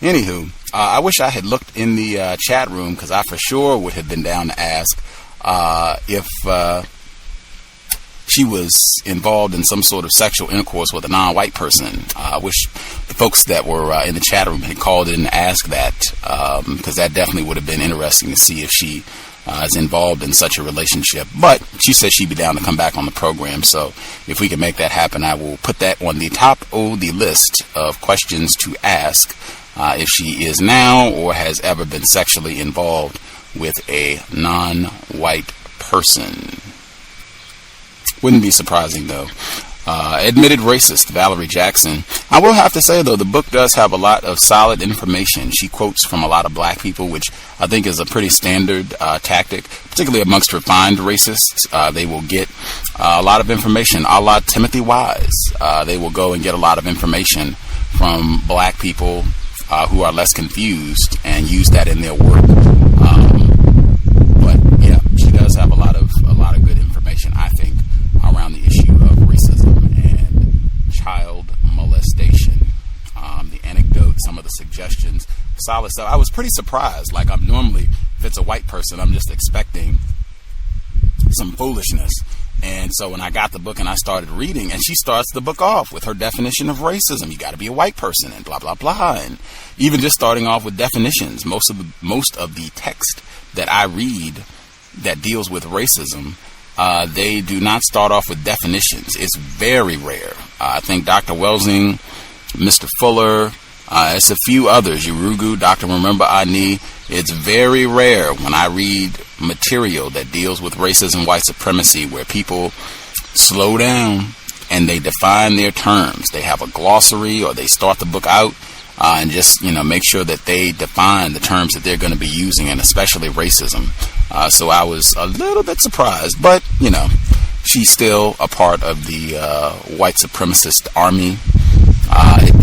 Anywho, I wish I had looked in the chat room, because I for sure would have been down to ask if she was involved in some sort of sexual intercourse with a non-white person. I wish the folks that were in the chat room had called in and asked that, because that definitely would have been interesting to see if she is involved in such a relationship. But she said she'd be down to come back on the program, so if we can make that happen, I will put that on the top of the list of questions to ask if she is now or has ever been sexually involved with a non-white person. Wouldn't be surprising, though. Admitted racist, Valerie Jackson. I will have to say, though, the book does have a lot of solid information. She quotes from a lot of black people, which I think is a pretty standard tactic, particularly amongst refined racists. They will get a lot of information, a la Timothy Wise. They will go and get a lot of information from black people who are less confused and use that in their work. But yeah, she does have a lot of good information, I think, around the issue of racism and child molestation. The anecdote, some of the suggestions, solid stuff. I was pretty surprised. Like, I'm normally, if it's a white person, I'm just expecting some foolishness. And so when I got the book and I started reading, and she starts the book off with her definition of racism. You got to be a white person and blah, blah, blah. And even just starting off with definitions, most of the text that I read that deals with racism, they do not start off with definitions. It's very rare. I think Dr. Welsing, Mr. Fuller, it's a few others, Urugu, Dr. Remember Ani. It's very rare when I read material that deals with racism, white supremacy, where people slow down and they define their terms. They have a glossary, or they start the book out and just, make sure that they define the terms that they're going to be using, and especially racism. So I was a little bit surprised, but, she's still a part of the white supremacist army.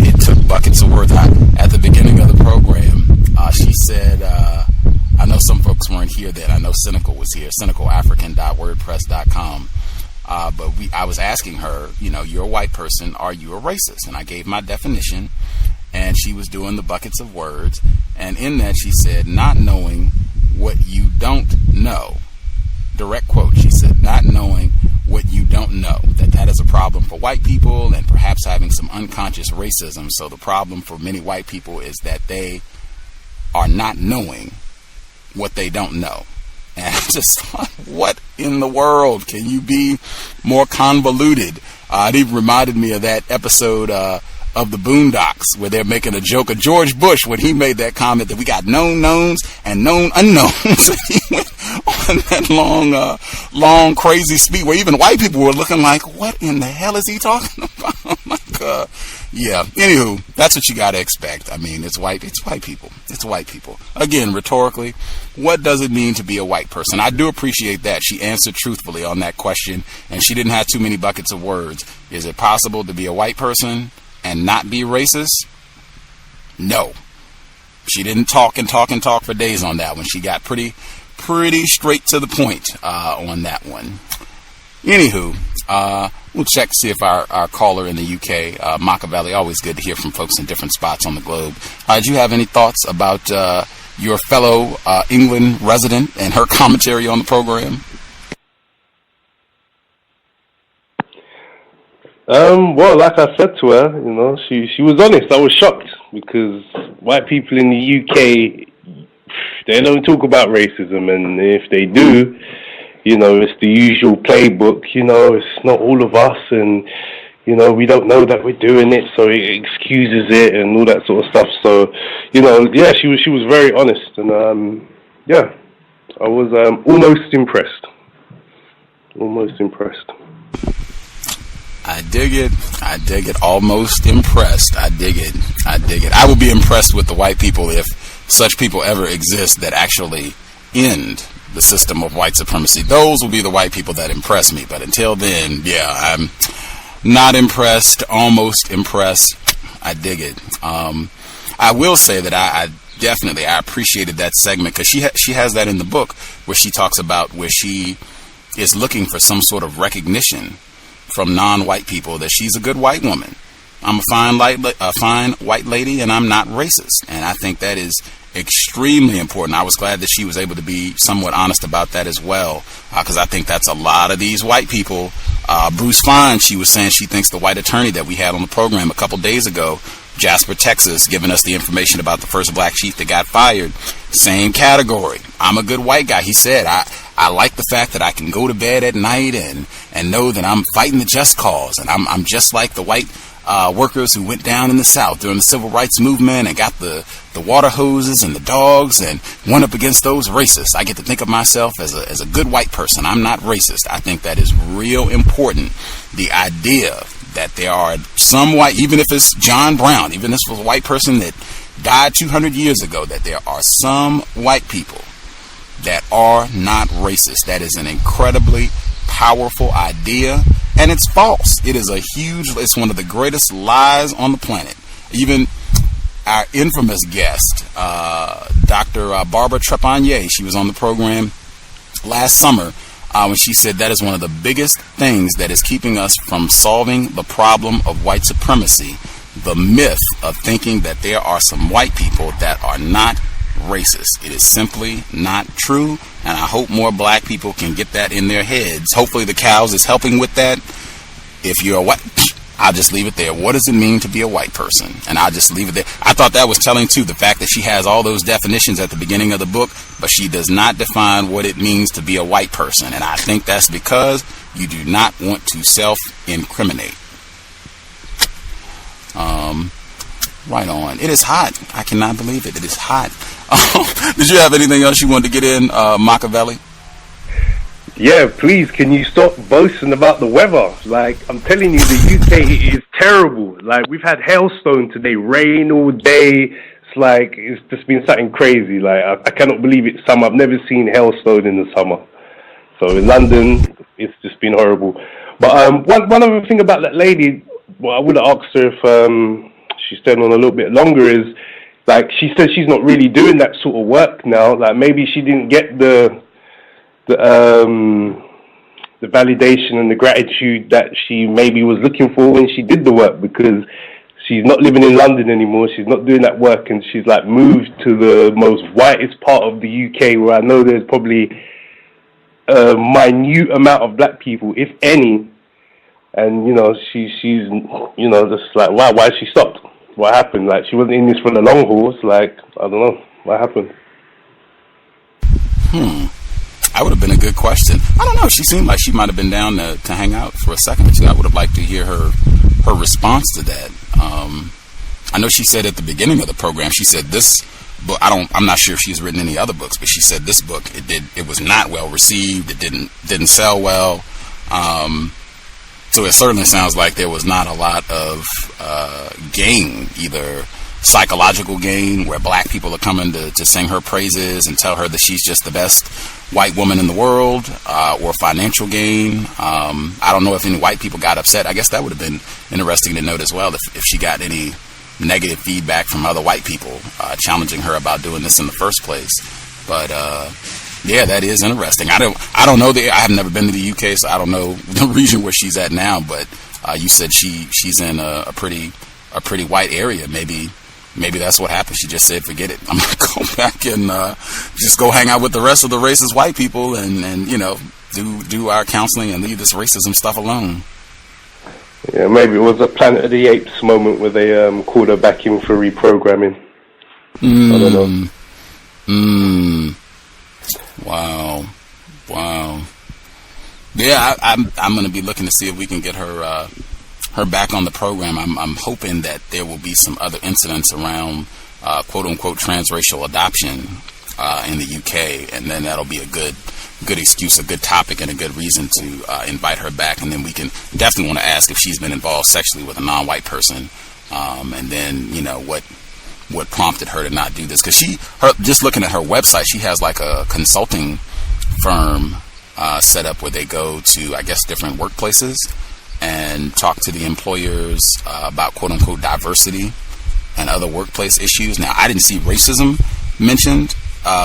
It took buckets of words. At the beginning of the program, she said, I know some folks weren't here then. I know Cynical was here, cynicalafrican.wordpress.com. But I was asking her, you're a white person, are you a racist? And I gave my definition, and she was doing the buckets of words. And in that, she said, not knowing what you don't know. Direct quote, she said, not knowing what you don't know. That is a problem for white people, and perhaps having some unconscious racism. So the problem for many white people is that they are not knowing what they don't know. And I just thought, what in the world? Can you be more convoluted? It even reminded me of that episode of the Boondocks, where they're making a joke of George Bush when he made that comment that we got known knowns and known unknowns. And he went on that long, crazy speech where even white people were looking like, what in the hell is he talking about? Yeah. Anywho, that's what you got to expect. I mean, it's white people. It's white people. Again, rhetorically, what does it mean to be a white person? I do appreciate that. She answered truthfully on that question, and she didn't have too many buckets of words. Is it possible to be a white person and not be racist? No. She didn't talk for days on that one. She got pretty straight to the point on that one. Anywho, we'll check to see if our caller in the UK, Machiavelli, always good to hear from folks in different spots on the globe. Do you have any thoughts about your fellow England resident and her commentary on the program? Well, like I said to her, she was honest. I was shocked because white people in the UK, they don't talk about racism, and if they do, it's the usual playbook. It's not all of us, and we don't know that we're doing it, so it excuses it and all that sort of stuff. So, yeah, she was very honest, and yeah, I was almost impressed. I dig it. Almost impressed. I dig it. I would be impressed with the white people if such people ever exist that actually end the system of white supremacy. Those will be the white people that impress me. But until then, yeah, I'm not impressed. Almost impressed. I dig it. I will say that I definitely appreciated that segment, because she has that in the book where she talks about where she is looking for some sort of recognition from non-white people that she's a good white woman. I'm a fine white lady, and I'm not racist. And I think that is extremely important. I was glad that she was able to be somewhat honest about that as well, because I think that's a lot of these white people. Bruce Fine, she was saying she thinks the white attorney that we had on the program a couple days ago, Jasper, Texas, giving us the information about the first black chief that got fired, same category. I'm a good white guy. He said, I like the fact that I can go to bed at night and know that I'm fighting the just cause, and I'm just like the white workers who went down in the South during the Civil Rights Movement and got the water hoses and the dogs and went up against those racists. I get to think of myself as a good white person. I'm not racist. I think that is real important. The idea that there are some white, even if it's John Brown, even if this was a white person that died 200 years ago, that there are some white people that are not racist. That is an incredibly powerful idea, and it's false. It's one of the greatest lies on the planet. Even our infamous guest, Dr. Barbara Trepanier, she was on the program last summer when she said that is one of the biggest things that is keeping us from solving the problem of white supremacy, the myth of thinking that there are some white people that are not racist. It is simply not true, and I hope more black people can get that in their heads. Hopefully the C.O.W.S is helping with that. If you're a white, I'll just leave it there. What does it mean to be a white person? And I'll just leave it there. I thought that was telling too, the fact that she has all those definitions at the beginning of the book, but she does not define what it means to be a white person. And I think that's because you do not want to self-incriminate. Right on. It is hot. I cannot believe it. It is hot. Did you have anything else you wanted to get in, Machiavelli? Yeah, please, can you stop boasting about the weather? Like, I'm telling you, the UK is terrible. Like, we've had hailstone today, rain all day. It's like, it's just been something crazy. Like, I cannot believe it's summer. I've never seen hailstone in the summer. So in London, it's just been horrible. But one other thing about that lady, well, I would have asked her if she stayed on a little bit longer, is, like, she says she's not really doing that sort of work now. Like, maybe she didn't get the validation and the gratitude that she maybe was looking for when she did the work, because she's not living in London anymore. She's not doing that work, and she's like moved to the most whitest part of the UK, where I know there's probably a minute amount of black people, if any. And she's just like, wow, why she stopped? What happened? Like, she wasn't in this for the long haul. Like, I don't know what happened. That would have been a good question. I don't know. She seemed like she might have been down to hang out for a second or two. I would have liked to hear her response to that. I know she said at the beginning of the program, she said this book, I'm not sure if she's written any other books, but she said this book, it was not well received. It didn't sell well. So it certainly sounds like there was not a lot of gain, either psychological gain, where black people are coming to sing her praises and tell her that she's just the best white woman in the world, or financial gain. I don't know if any white people got upset. I guess that would have been interesting to note as well, if she got any negative feedback from other white people challenging her about doing this in the first place. But yeah, that is interesting. I don't know. I have never been to the UK, so I don't know the region where she's at now. But you said she's in a pretty white area. Maybe that's what happened. She just said, forget it. I'm going to go back and just go hang out with the rest of the racist white people and do our counseling and leave this racism stuff alone. Yeah, maybe it was a Planet of the Apes moment where they called her back in for reprogramming. I don't know. Wow. Yeah, I'm going to be looking to see if we can get her back on the program. I'm hoping that there will be some other incidents around quote unquote transracial adoption in the UK, and then that'll be a good excuse, a good topic, and a good reason to invite her back. And then we can definitely want to ask if she's been involved sexually with a non-white person, and then what prompted her to not do this. Because just looking at her website, she has like a consulting firm set up where they go to, I guess, different workplaces and talk to the employers about quote unquote diversity and other workplace issues. Now, I didn't see racism mentioned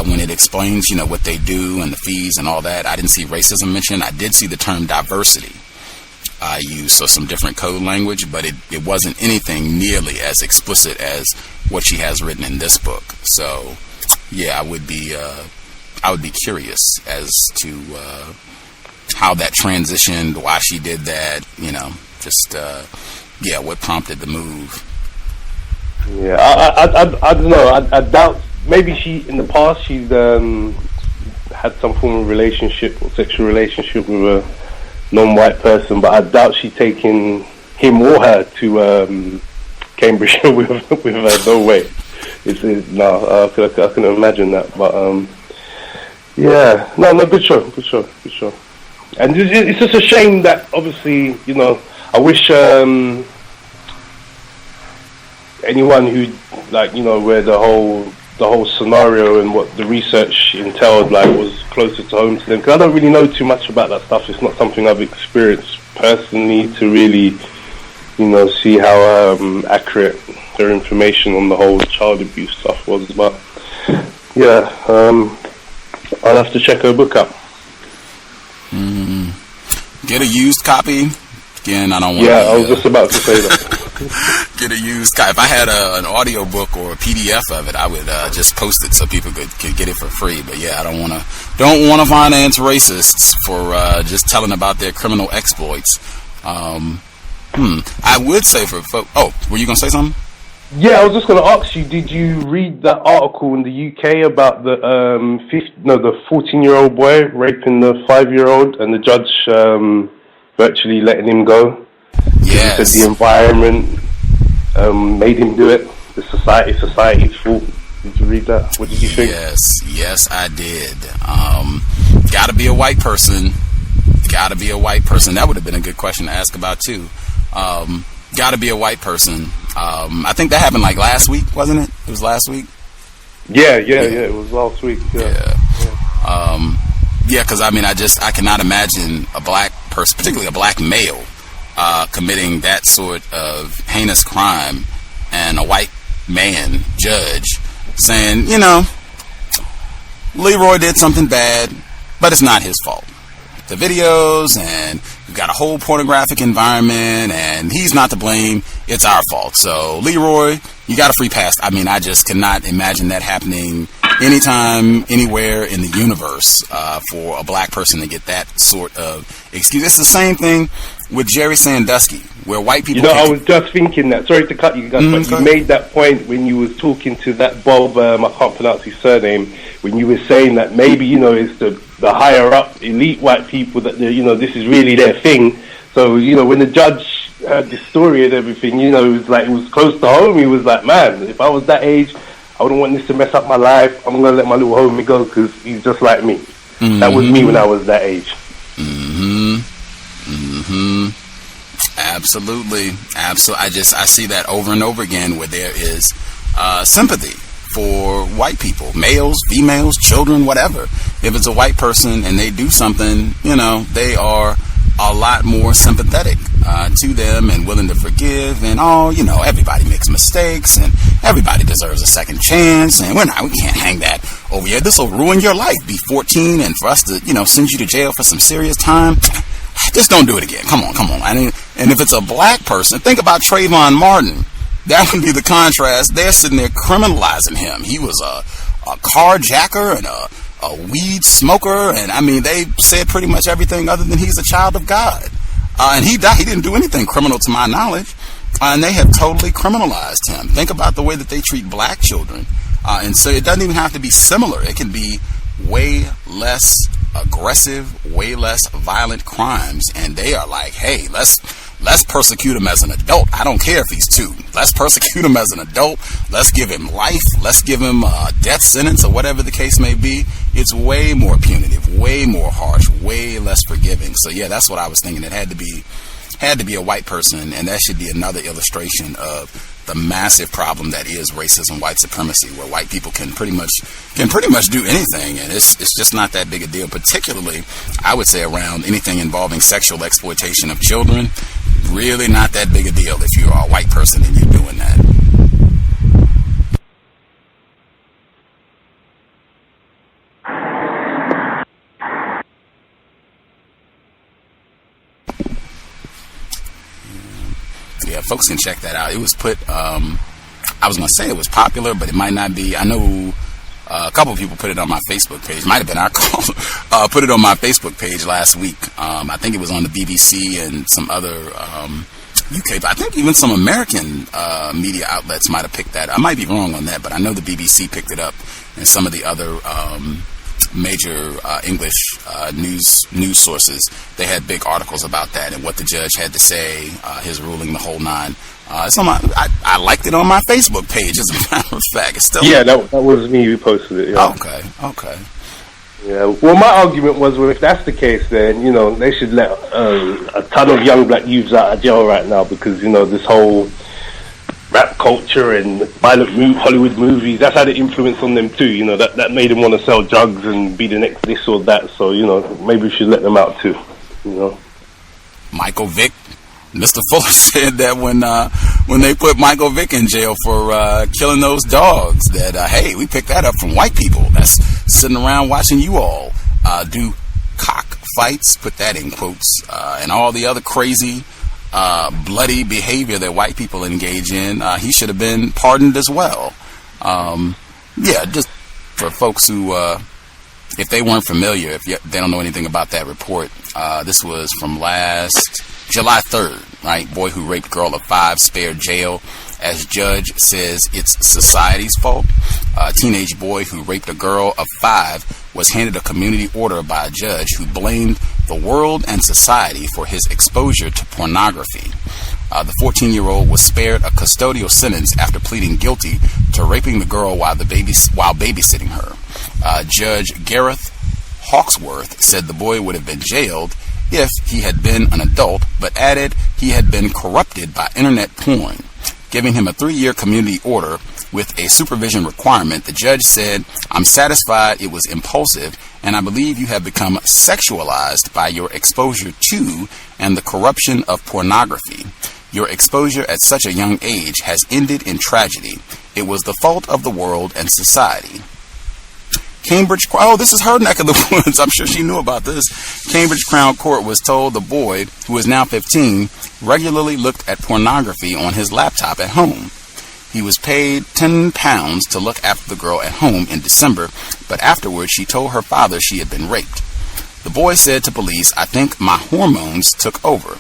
when it explains, what they do and the fees and all that. I didn't see racism mentioned. I did see the term diversity. used, so some different code language, but it wasn't anything nearly as explicit as what she has written in this book. So yeah, I would be curious as to how that transitioned, why she did that, what prompted the move. Yeah, I don't know. I doubt, maybe she, in the past, she's had some form of relationship or sexual relationship with a non-white person, but I doubt she's taken him or her to Cambridge with her. No way. No, I can imagine that. But good show. And it's just a shame that, obviously, I wish anyone who, where the whole scenario and what the research entailed, was closer to home to them. Because I don't really know too much about that stuff. It's not something I've experienced personally to really, see how accurate their information on the whole child abuse stuff was. But yeah, I'll have to check her book out. Get a used copy. Again, I don't want. Yeah, I was just about to say that. Get a used copy. If I had an audio book or a PDF of it, I would just post it so people could get it for free. But yeah, I don't want to finance racists for just telling about their criminal exploits. I would say for folks. Oh, were you gonna say something? Yeah, I was just going to ask you, did you read that article in the UK about the 14-year-old boy raping the 5-year-old and the judge virtually letting him go? Yes. He said the environment made him do it. The society's fault. Did you read that? What did you think? Yes, I did. Gotta be a white person. That would have been a good question to ask about too. Gotta be a white person. I think that happened last week, wasn't it? It was last week? Yeah, it was last week. Yeah. Because I cannot imagine a black person, particularly a black male, committing that sort of heinous crime, and a white man judge saying, Leroy did something bad, but it's not his fault. The videos, and we've got a whole pornographic environment, and he's not to blame. It's our fault. So, Leroy, you got a free pass. I just cannot imagine that happening anytime, anywhere in the universe for a black person to get that sort of excuse. It's the same thing with Jerry Sandusky, where white people... I was just thinking that. Sorry to cut you guys, but you made that point when you was talking to that Bob, I can't pronounce his surname, when you were saying that maybe, it's the higher up elite white people that, this is really their thing. So, when the judge heard the story and everything, it was close to home. He was like, man, if I was that age, I wouldn't want this to mess up my life. I'm going to let my little homie go because he's just like me. Mm-hmm. That was me when I was that age. Absolutely. I see that over and over again, where there is sympathy for white people, males, females, children, whatever. If it's a white person and they do something, they are a lot more sympathetic to them and willing to forgive. And everybody makes mistakes and everybody deserves a second chance. And we can't hang that over here. This will ruin your life. Be 14 and for us to, send you to jail for some serious time. Just don't do it again. Come on. And if it's a black person, think about Trayvon Martin. That would be the contrast. They're sitting there criminalizing him. He was a carjacker and a weed smoker, and they said pretty much everything other than he's a child of God. And he died. He didn't do anything criminal to my knowledge. And they have totally criminalized him. Think about the way that they treat black children. And so it doesn't even have to be similar. It can be way less aggressive, way less violent crimes. And they are like, hey, let's persecute him as an adult. I don't care if he's 2. Let's persecute him as an adult. Let's give him life. Let's give him a death sentence or whatever the case may be. It's way more punitive, way more harsh, way less forgiving. So yeah, that's what I was thinking. It had to be a white person, and that should be another illustration of the massive problem that is racism, white supremacy, where white people can pretty much do anything, and it's just not that big a deal. Particularly, I would say around anything involving sexual exploitation of children. Really not that big a deal if you're a white person and you're doing that. Yeah, folks can check that out. It was put, I was going to say it was popular, but it might not be. I know a couple of people put it on my Facebook page. Might have been our call. Put it on my Facebook page last week. I think it was on the BBC and some other UK. I think even some American media outlets might have picked that up. I might be wrong on that, but I know the BBC picked it up, and some of the other major English news sources. They had big articles about that and what the judge had to say, his ruling, the whole nine. It's on I liked it on my Facebook page, as a matter of fact. It's still that was me who posted it. Yeah. Okay. Yeah. Well, my argument was, well, if that's the case, then they should let a ton of young black youths out of jail right now, because this whole rap culture and violent Hollywood movies, that's had an influence on them too. That made them want to sell drugs and be the next this or that. So maybe we should let them out too. Michael Vick. Mr. Fuller said that when they put Michael Vick in jail for killing those dogs, that hey, we picked that up from white people that's sitting around watching you all do cockfights, put that in quotes, and all the other crazy bloody behavior that white people engage in. He should have been pardoned as well. Just for folks who, if they weren't familiar, if they don't know anything about that report, this was from last July 3rd, right? Boy who raped girl of 5 spared jail as judge says it's society's fault. Teenage boy who raped a girl of 5 was handed a community order by a judge who blamed the world and society for his exposure to pornography. The 14-year-old was spared a custodial sentence after pleading guilty to raping the girl while babysitting her. Judge Gareth Hawksworth said the boy would have been jailed if he had been an adult, but added he had been corrupted by internet porn. Giving him a 3-year community order with a supervision requirement, the judge said, "I'm satisfied it was impulsive, and I believe you have become sexualized by your exposure to and the corruption of pornography. Your exposure at such a young age has ended in tragedy. It was the fault of the world and society." Cambridge, this is her neck of the woods. I'm sure she knew about this. Cambridge Crown Court was told the boy, who is now 15, regularly looked at pornography on his laptop at home. He was paid £10 to look after the girl at home in December, but afterwards she told her father she had been raped. The boy said to police, "I think my hormones took over."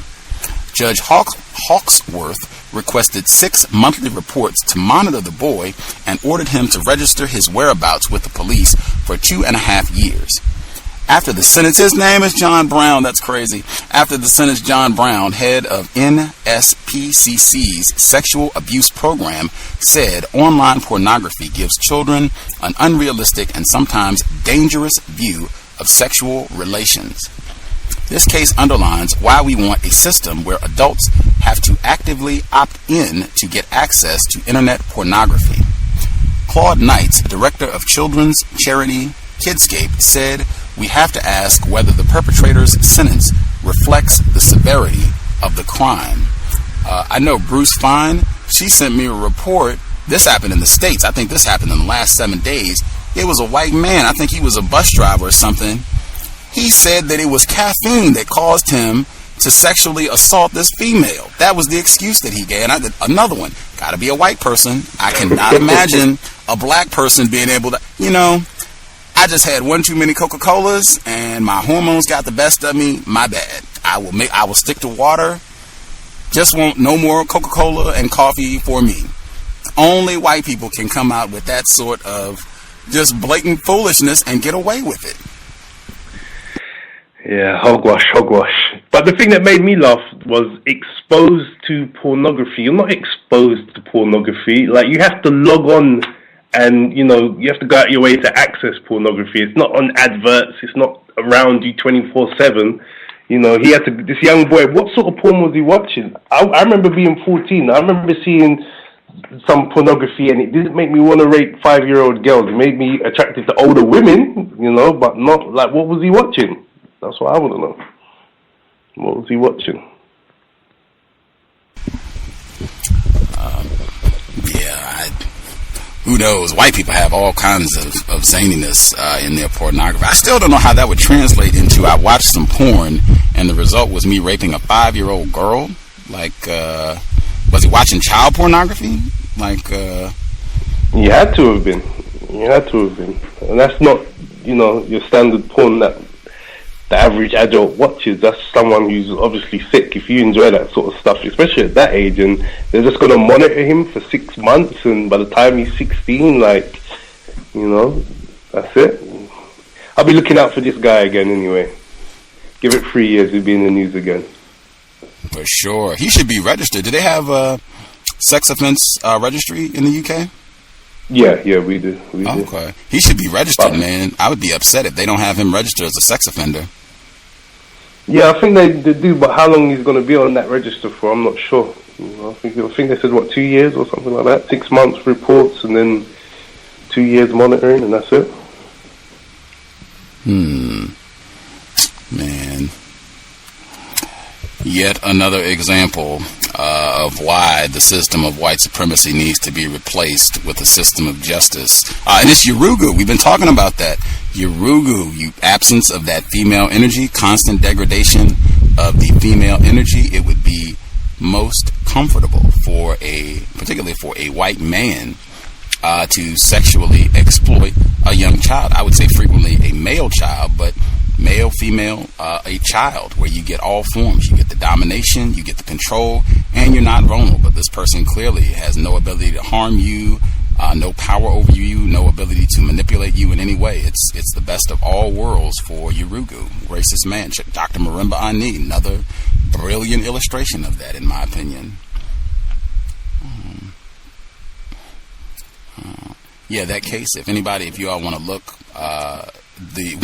Judge Hawksworth requested 6 monthly reports to monitor the boy and ordered him to register his whereabouts with the police for 2.5 years. After the sentence, his name is John Brown, that's crazy. After the sentence, John Brown, head of NSPCC's sexual abuse program, said online pornography gives children an unrealistic and sometimes dangerous view of sexual relations. This case underlines why we want a system where adults have to actively opt in to get access to internet pornography. Claude Knights, director of children's charity Kidscape, said, "We have to ask whether the perpetrator's sentence reflects the severity of the crime." I know Bruce Fine, she sent me a report. This happened in the States. I think this happened in the last 7 days. It was a white man. I think he was a bus driver or something. He said that it was caffeine that caused him to sexually assault this female. That was the excuse that he gave. And I did another one. Got to be a white person. I cannot imagine a black person being able to, I just had one too many Coca-Colas and my hormones got the best of me. My bad. I will stick to water. Just want no more Coca-Cola and coffee for me. Only white people can come out with that sort of just blatant foolishness and get away with it. Yeah, hogwash. But the thing that made me laugh was exposed to pornography. You're not exposed to pornography. Like, you have to log on and, you have to go out your way to access pornography. It's not on adverts. It's not around you 24/7. This young boy, what sort of porn was he watching? I remember being 14. I remember seeing some pornography, and it didn't make me want to rape 5-year-old girls. It made me attracted to older women, but not, like, what was he watching? That's what I want to know. What was he watching? Who knows? White people have all kinds of zaniness in their pornography. I still don't know how that would translate into, I watched some porn, and the result was me raping a 5-year-old girl. Like, Was he watching child pornography? Like, You had to have been. You had to have been. And that's not, your standard porn that the average adult watches. That's someone who's obviously sick. If you enjoy that sort of stuff, especially at that age, and they're just going to monitor him for 6 months, and by the time he's 16, that's it. I'll be looking out for this guy again anyway. Give it 3 years, he'll be in the news again. For sure. He should be registered. Do they have a sex offense registry in the UK? Yeah, we do. Okay. He should be registered, man. I would be upset if they don't have him registered as a sex offender. Yeah, I think they do, but how long he's going to be on that register for, I'm not sure. I think they said, 2 years or something like that? 6 months reports and then 2 years monitoring, and that's it. Man. Yet another example of why the system of white supremacy needs to be replaced with a system of justice. And it's Yurugu. We've been talking about that. Yurugu, absence of that female energy, constant degradation of the female energy. It would be most comfortable particularly for a white man, to sexually exploit a young child. I would say frequently a male child, but male, female, a child, where you get all forms. You get the domination, you get the control, and you're not vulnerable. But this person clearly has no ability to harm you, no power over you, no ability to manipulate you in any way. It's the best of all worlds for Yurugu, racist man. Dr. Marimba Ani, another brilliant illustration of that, in my opinion. Yeah, that case, if you all want to look,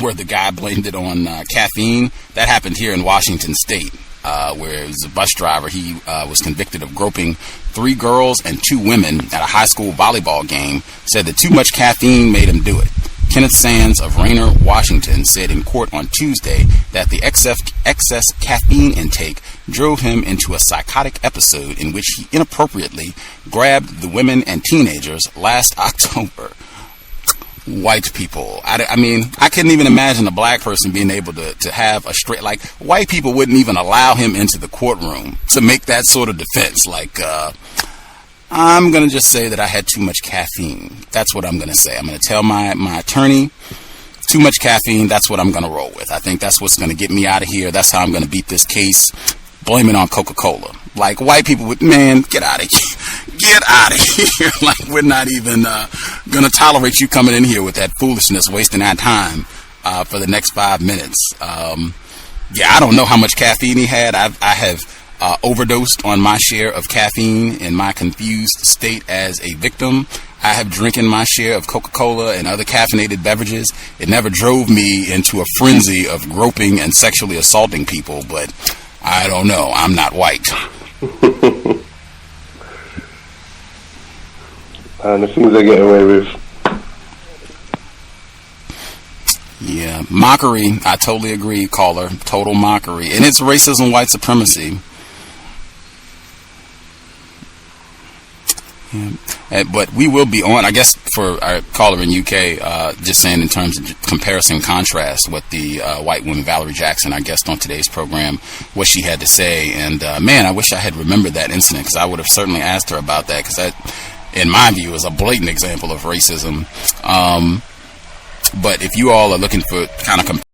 where the guy blamed it on caffeine, that happened here in Washington State, where it was a bus driver. He was convicted of groping 3 girls and 2 women at a high school volleyball game, said that too much caffeine made him do it. Kenneth Sands of Raynor, Washington, said in court on Tuesday that the excess caffeine intake drove him into a psychotic episode in which he inappropriately grabbed the women and teenagers last October. White people. I mean, I couldn't even imagine a black person being able to have a straight, like, white people wouldn't even allow him into the courtroom to make that sort of defense. Like, I'm going to just say that I had too much caffeine. That's what I'm going to say. I'm going to tell my attorney, too much caffeine, that's what I'm going to roll with. I think that's what's going to get me out of here. That's how I'm going to beat this case. Blame it on Coca-Cola. Like, white people would, man, get out of here. Get out of here. Like, we're not even going to tolerate you coming in here with that foolishness, wasting our time for the next 5 minutes. Yeah, I don't know how much caffeine he had. I have overdosed on my share of caffeine in my confused state as a victim. I have drinking my share of Coca-Cola and other caffeinated beverages. It never drove me into a frenzy of groping and sexually assaulting people, but I don't know. I'm not white. And the things they get away with. Yeah, mockery. I totally agree, caller. Total mockery. And it's racism, white supremacy. Yeah. But we will be on, I guess, for our caller in UK, just saying in terms of comparison contrast with the white woman Valerie Jackson, our guest on today's program, what she had to say. And man, I wish I had remembered that incident, because I would have certainly asked her about that, because that, in my view, is a blatant example of racism. But if you all are looking for kind of